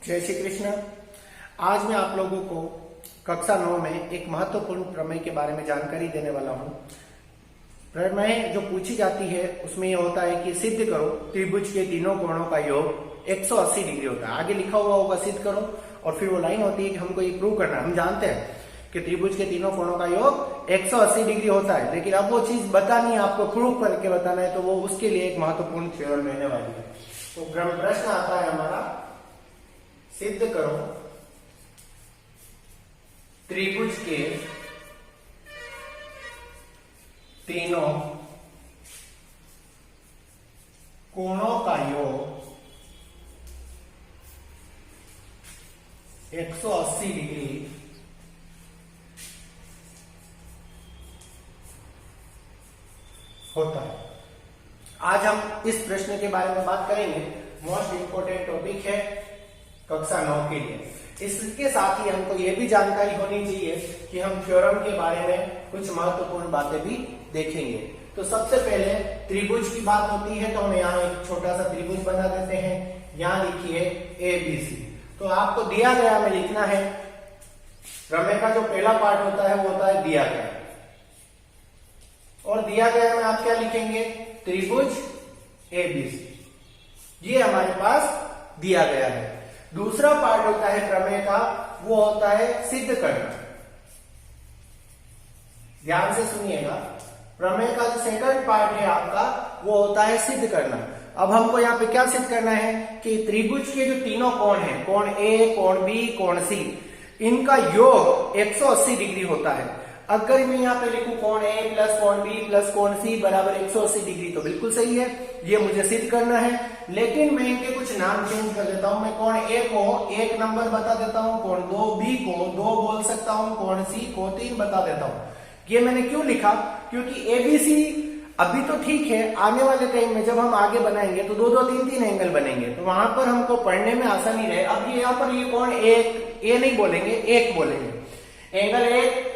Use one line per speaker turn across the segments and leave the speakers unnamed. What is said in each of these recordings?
जय श्री कृष्ण। आज मैं आप लोगों को कक्षा 9 में एक महत्वपूर्ण प्रमेय के बारे में जानकारी देने वाला हूं। प्रमेय जो पूछी जाती है उसमें यह होता है कि सिद्ध करो त्रिभुज के तीनों कोणों का योग 180 डिग्री होता है। आगे लिखा हुआ होगा सिद्ध करो और फिर वो लाइन होती है कि हमको ये प्रूव करना है। हम जानते हैं कि त्रिभुज के तीनों कोणों का योग 180 डिग्री होता है, लेकिन अब वो चीज बतानी है, आपको प्रूव करके बताना है, तो वो उसके लिए एक महत्वपूर्ण थ्योरम रहने वाली है। तो प्रश्न आता है हमारा, सिद्ध करो त्रिभुज के तीनों कोणों का योग 180 डिग्री होता है। आज हम इस प्रश्न के बारे में बात करेंगे। मोस्ट इंपोर्टेंट टॉपिक है कक्षा 9 के लिए। इसके साथ ही हमको यह भी जानकारी होनी चाहिए कि हम थ्योरम के बारे में कुछ महत्वपूर्ण बातें भी देखेंगे। तो सबसे पहले त्रिभुज की बात होती है तो हम यहाँ एक छोटा सा त्रिभुज बना देते हैं। यहाँ लिखिए ABC। तो आपको दिया गया में लिखना है, प्रमेय का जो पहला पार्ट होता है वो होता है दिया गया, और दिया गया में आप क्या लिखेंगे, त्रिभुज ABC। ये हमारे पास दिया गया है। दूसरा पार्ट होता है प्रमेय का, वो होता है सिद्ध करना। ध्यान से सुनिएगा, प्रमेय का जो सेकंड पार्ट है आपका वो होता है सिद्ध करना। अब हमको यहाँ पे क्या सिद्ध करना है कि त्रिभुज के जो तीनों कोण हैं, कोण A, कोण B, कोण C, इनका योग 180 डिग्री होता है। अगर मैं यहाँ पे लिखूं कोण A प्लस कोण B प्लस कोण C बराबर 180 डिग्री, तो बिल्कुल सही है, ये मुझे सिद्ध करना है। लेकिन मैं इनके कुछ नाम चेंज कर देता हूं। मैं कोण A को 1 नंबर बता देता हूं, कोण 2B को 2 बोल सकता हूं, कोण C को 3 बता देता हूं। ये मैंने क्यों लिखा, क्योंकि ABC अभी तो ठीक है, आने वाले टाइम में जब हम आगे बनाएंगे तो 2-2, 3-3 एंगल बनेंगे, तो वहां पर हमको पढ़ने में आसानी रहे। अब ये यहाँ पर ये कोण A नहीं बोलेंगे, 1 बोलेंगे। एंगल 1,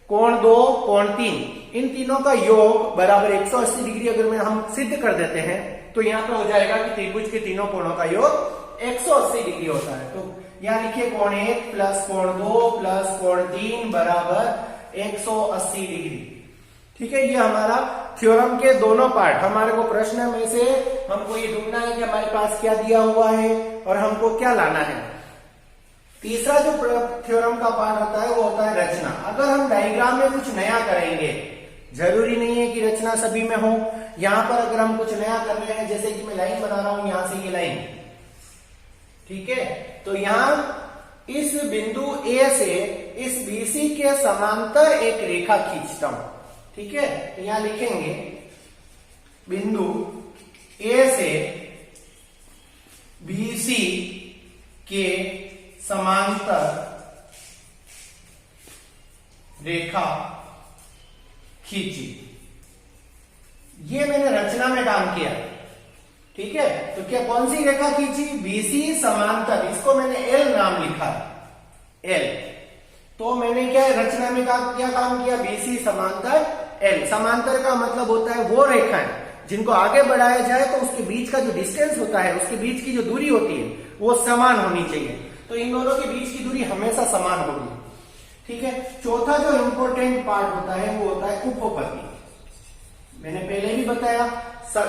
कोण 2, कोण 3, इन तीनों का योग बराबर 180 डिग्री अगर मैं हम सिद्ध कर देते हैं तो यहाँ पर हो जाएगा कि त्रिभुज के तीनों कोणों का योग 180 डिग्री होता है। तो यहाँ लिखिए कोण 1 प्लस कोण 2 प्लस कोण 3 बराबर 180 डिग्री। ठीक है, ये हमारा थ्योरम के दोनों पार्ट। हमारे को प्रश्न में से हमको ये ढूंढना है कि हमारे पास क्या दिया हुआ है और हमको क्या लाना है। तीसरा जो थ्योरम का पार्ट होता है वो होता है रचना। अगर हम डायग्राम में कुछ नया करेंगे, जरूरी नहीं है कि रचना सभी में हो। यहां पर अगर हम कुछ नया कर रहे हैं, जैसे कि मैं लाइन बना रहा हूं, यहां से ये लाइन, ठीक है, तो यहां इस बिंदु A से इस BC के समांतर एक रेखा खींचता हूं। ठीक है, तो यहां लिखेंगे बिंदु A से BC के समांतर रेखा खींची। ये मैंने रचना में काम किया। ठीक है, तो क्या कौन सी रेखा खींची, BC समांतर, इसको मैंने L नाम लिखा, L। तो मैंने क्या रचना में क्या काम किया, BC समांतर L। समांतर का मतलब होता है वो रेखाएं जिनको आगे बढ़ाया जाए तो उसके बीच का जो डिस्टेंस होता है, उसके बीच की जो दूरी होती है वो समान होनी चाहिए। तो इन दोनों के बीच की दूरी हमेशा समान होगी। ठीक है, चौथा जो इंपॉर्टेंट पार्ट होता है वो होता है उपपत्ति। मैंने पहले भी बताया,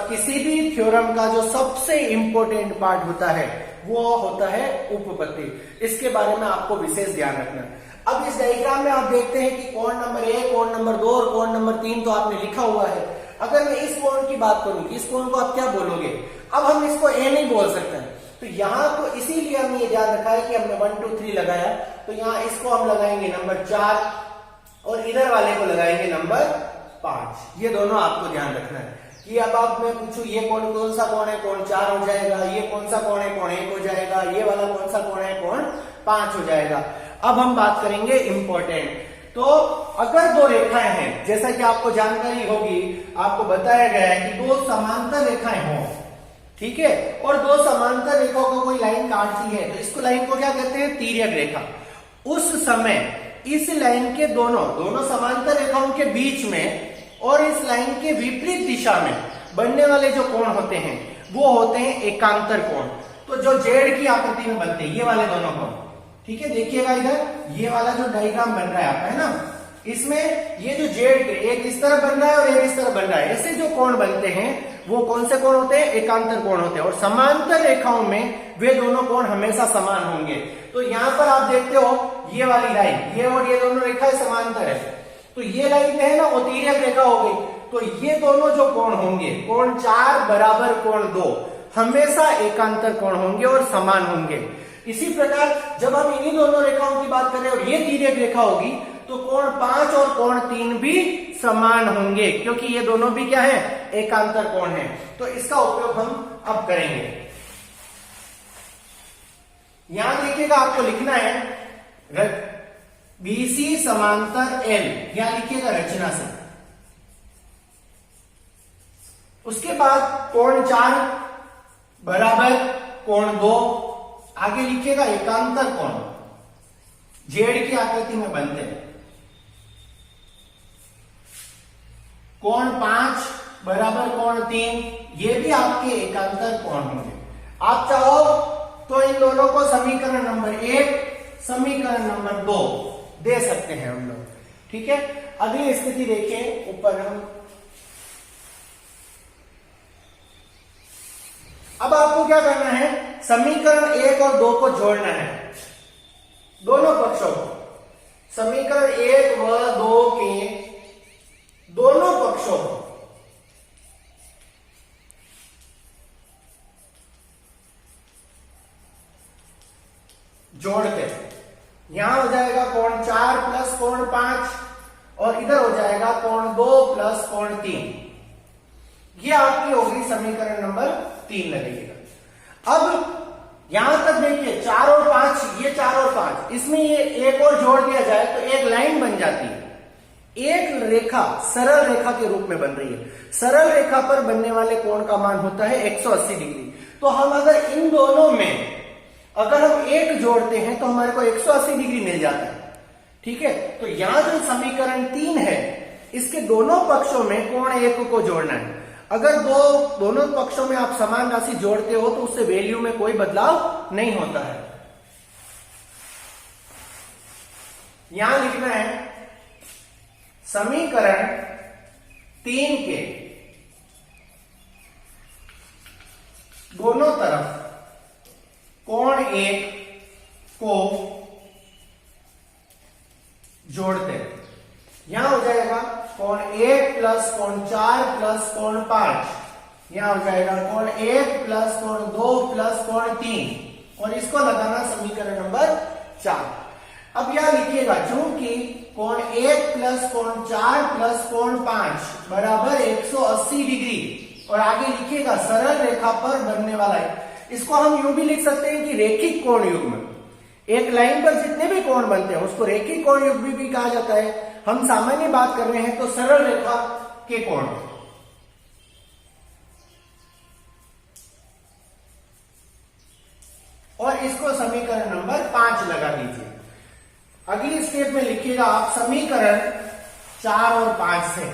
किसी भी थ्योरम का जो सबसे इंपॉर्टेंट पार्ट होता है वो होता है उपपत्ति। इसके बारे में आपको विशेष ध्यान रखना है। अब इस डायग्राम में आप देखते हैं कि कोण नंबर 1, कोण नंबर 2 और कोण नंबर 3 तो आपने लिखा हुआ है। अगर मैं इस कोण की बात करूं, इस कोण को आप क्या बोलोगे, अब हम इसको A नहीं बोल सकते हैं। तो यहां तो इसीलिए हमने ये ध्यान रखा है कि हमने 1, 2, 3 लगाया, तो यहां इसको हम लगाएंगे नंबर 4 और इधर वाले को लगाएंगे नंबर 5। ये दोनों आपको ध्यान रखना है कि अब आप मैं पूछूं ये कोण कौन सा कोण है, कोण 4 हो जाएगा, ये कौन सा कोण है, कोण 1 हो जाएगा, ये वाला कौन सा कोण है, कोण 5 हो जाएगा। अब हम बात करेंगे इंपॉर्टेंट। तो अगर दो रेखाएं हैं, जैसा कि आपको जानकारी होगी, आपको बताया गया है कि 2 समांतर रेखाएं हों, ठीक है, और 2 समांतर रेखाओं को कोई लाइन काटती है, तो इसको लाइन को क्या कहते हैं, तिर्यक रेखा। उस समय इस लाइन के दोनों समांतर रेखाओं के बीच में और इस लाइन के विपरीत दिशा में बनने वाले जो कोण होते हैं वो होते हैं एकांतर कोण। तो जो जेड की आकृति में बनते हैं ये वाले दोनों कोण, ठीक है। देखिएगा इधर ये वाला जो डायग्राम बन रहा है आपका, है ना, इसमें ये जो जेड के एक इस तरह बन रहा है और एक इस तरह बन रहा है, ऐसे जो कोण बनते हैं वो कौन से कोण होते हैं? एकांतर कोण होते हैं। और समांतर रेखाओं में वे दोनों कोण हमेशा समान होंगे। तो यहाँ पर आप देखते हो ये वाली लाइन, ये और ये दोनों रेखाएं समांतर है, तो ये लाइन है ना वो तिर्यक रेखा हो गई। तो ये दोनों जो कोण होंगे, कोण 4 बराबर कोण 2, हमेशा एकांतर कोण होंगे और समान होंगे। इसी प्रकार जब हम इन्हीं दोनों रेखाओं की बात करें और ये तिर्यक रेखा होगी तो कोण 5 और कोण 3 भी समान होंगे, क्योंकि ये दोनों भी क्या है? एकांतर कोण है। तो इसका उपयोग हम अब करेंगे। यहां देखिएगा आपको लिखना है BC समांतर L, यहां लिखिएगा रचना से। उसके बाद कोण 4 बराबर कोण 2, आगे लिखिएगा एकांतर कोण, जेड की आकृति में बनते हैं। कोण 5 बराबर कोण 3, ये भी आपके एकांतर कोण होंगे। आप चाहो तो इन दोनों को समीकरण नंबर 1, समीकरण नंबर 2 दे सकते हैं हम लोग, ठीक है। अगली स्थिति देखिए, ऊपर हम अब आपको क्या करना है? समीकरण 1 और 2 को जोड़ना है, दोनों पक्षों को। समीकरण 1 व 2 के दोनों पक्षों को जोड़ते हैं। यहां हो जाएगा कोण 4 प्लस कोण 5 और इधर हो जाएगा कोण 2 प्लस कोण 3। ये आपकी होगी समीकरण नंबर 3 लगेगा। अब यहां तक देखिए 4 और 5, ये 4 और 5, इसमें ये एक और जोड़ दिया जाए तो एक लाइन बन जाती है। एक रेखा सरल रेखा के रूप में बन रही है। सरल रेखा पर बनने वाले कोण का मान होता है 180 डिग्री। तो हम अगर इन दोनों में अगर हम एक जोड़ते हैं तो हमारे को 180 डिग्री मिल जाता है, ठीक है। तो यहां जो समीकरण 3 है, इसके दोनों पक्षों में कोण 1 को जोड़ना है। अगर दोनों पक्षों में आप समान राशि जोड़ते हो तो उससे वैल्यू में कोई बदलाव नहीं होता है। यहां लिखना है समीकरण 3 के दोनों तरफ कोण 1 को जोड़ते हैं। यहां हो जाएगा कोण 1 प्लस कोण 4 प्लस कोण 5, यहां हो जाएगा कोण 1 प्लस कोण 2 प्लस कोण 3, और इसको लगाना समीकरण नंबर 4। अब यहां लिखिएगा चूंकि कोण 1 प्लस कोण 4 प्लस कोण 5 बराबर 180 डिग्री, और आगे लिखिएगा सरल रेखा पर बनने वाला है। इसको हम यूं भी लिख सकते हैं कि रेखिक कोण युग्म। एक लाइन पर जितने भी कोण बनते हैं उसको रेखिक कोण युग्म भी कहा जाता है। हम सामान्य बात कर रहे हैं तो सरल रेखा के कोण। और इसको समीकरण नंबर 5 लगा दीजिए। अगली स्टेप में लिखिएगा आप समीकरण 4 और 5 से।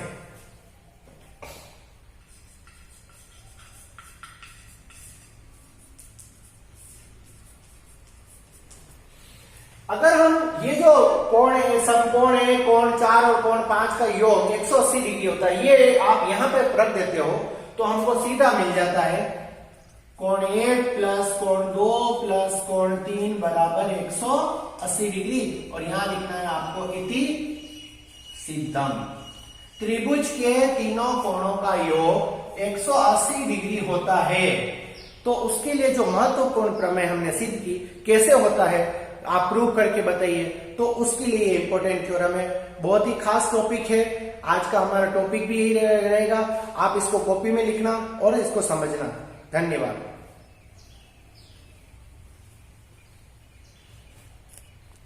अगर हम ये जो कोण है, समकोण है, कोण 4 और कोण 5 का योग 180 डिग्री होता है, ये आप यहां पे रख देते हो तो हमको सीधा मिल जाता है कोण 1 प्लस कोण 2 प्लस कोण 3 बराबर 180 डिग्री। और यहां लिखना है आपको इति सिद्धम। त्रिभुज के तीनों कोणों का योग 180 डिग्री होता है। तो उसके लिए जो महत्वपूर्ण प्रमेय हमने सिद्ध की, कैसे होता है आप प्रूव करके बताइए। तो उसके लिए इंपॉर्टेंट थ्योरम है, बहुत ही खास टॉपिक है। आज का हमारा टॉपिक भी यही रहेगा। आप इसको कॉपी में लिखना और इसको समझना। धन्यवाद।